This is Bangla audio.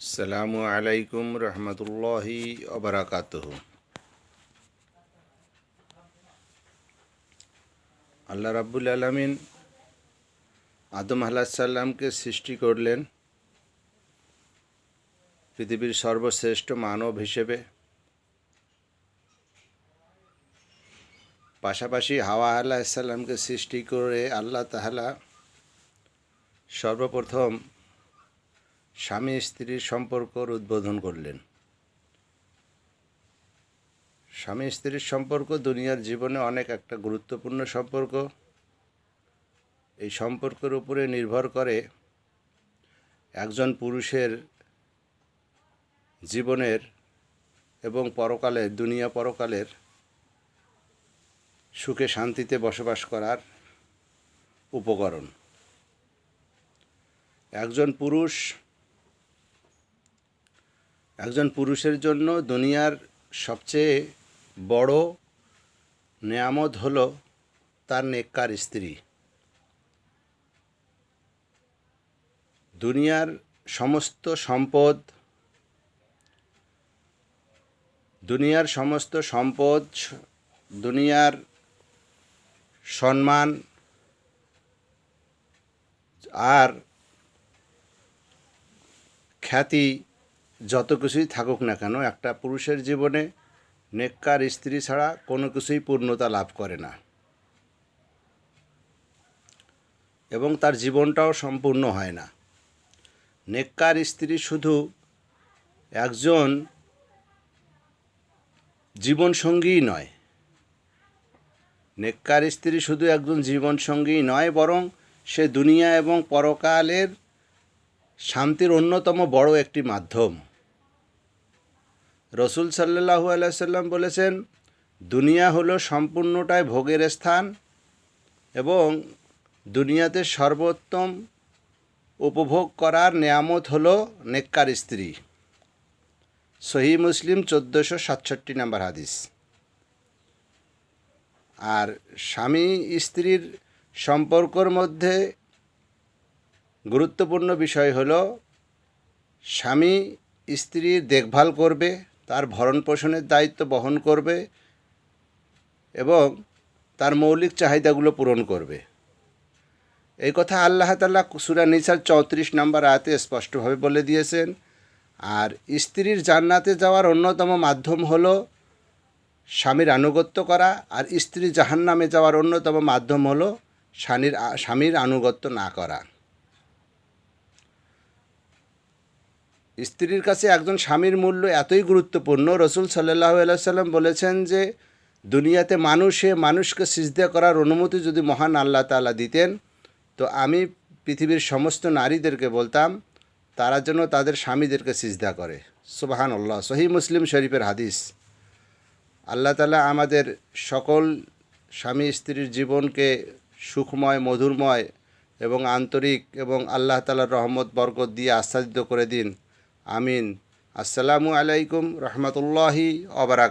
আসসালামু আলাইকুম রহমতুল্লাহি ওবারাকাতুহু। আল্লাহ রাব্বুল আলামিন আদম আলাইহিসসালামকে সৃষ্টি করলেন পৃথিবীর সর্বশ্রেষ্ঠ মানব হিসেবে। পাশাপাশি হাওয়া আলাইহিসসালামকে সৃষ্টি করে আল্লাহ তাআলা সর্বপ্রথম স্বামী স্ত্রীর সম্পর্কর উদ্বোধন করলেন। স্বামী স্ত্রীর সম্পর্ক দুনিয়ার জীবনে অনেক একটা গুরুত্বপূর্ণ সম্পর্ক। এই সম্পর্কের উপরে নির্ভর করে একজন পুরুষের জীবনের এবং পরকালের দুনিয়া পরকালের সুখে শান্তিতে বসবাস করার উপকরণ। একজন পুরুষের জন্য দুনিয়ার সবচেয়ে বড় নেয়ামত হলো তার নেককার স্ত্রী। দুনিয়ার সমস্ত সম্পদ, দুনিয়ার সম্মান আর খ্যাতি যত কিছুই থাকুক না কেন, একটা পুরুষের জীবনে নেককার স্ত্রী ছাড়া কোনো কিছুই পূর্ণতা লাভ করে না এবং তার জীবনটাও সম্পূর্ণ হয় না। নেককার স্ত্রী শুধু একজন জীবনসঙ্গীই নয়, নেককার স্ত্রী শুধু একজন জীবনসঙ্গীই নয়, বরং সে দুনিয়া এবং পরকালের শান্তির অন্যতম বড় একটি মাধ্যম। রসুল সাল্লাল্লাহু আলাইহি ওয়াসাল্লাম বলেছেন, দুনিয়া হলো সম্পূর্ণটাই ভোগের স্থান এবং দুনিয়াতে সর্বোত্তম উপভোগ করার নেয়ামত হলো নেককার স্ত্রী। সহিহ মুসলিম 1467 নম্বর হাদিস। আর স্বামী স্ত্রীর সম্পর্কর মধ্যে গুরুত্বপূর্ণ বিষয় হলো স্বামী স্ত্রীর দেখভাল করবে, তার ভরণ পোষণের দায়িত্ব বহন করবে এবং তার মৌলিক চাহিদাগুলো পূরণ করবে। এই কথা আল্লাহ তাআলা সূরা নিসার 34 নম্বর আয়াতে স্পষ্টভাবে বলে দিয়েছেন। আর স্ত্রীর জান্নাতে যাওয়ার অন্যতম মাধ্যম হলো স্বামীর আনুগত্য করা, আর স্ত্রী জাহান্নামে যাওয়ার অন্যতম মাধ্যম হলো স্বামীর আনুগত্য না করা। স্ত্রীর কাছে একজন স্বামীর মূল্য এতই গুরুত্বপূর্ণ, রসুল সাল্লাল্লাহু আলাইহি ওয়াসাল্লাম বলেছেন যে দুনিয়াতে মানুষকে সিজদা করার অনুমতি যদি মহান আল্লাহ তাআলা দিতেন, তো আমি পৃথিবীর সমস্ত নারীদেরকে বলতাম তারা যেন তাদের স্বামীদেরকে সিজদা করে। সুবহানাল্লাহ। সহিহ মুসলিম শরীফের হাদিস। আল্লাহ তাআলা আমাদের সকল স্বামী স্ত্রীর জীবনকে সুখময়, মধুরময় এবং আন্তরিক এবং আল্লাহ তাআলার রহমত বরকত দিয়ে আচ্ছাদিত করে দিন। আমিন। আসসালামু আলাইকুম রহমতুল্লাহি ওয়া বারাকাতুহু।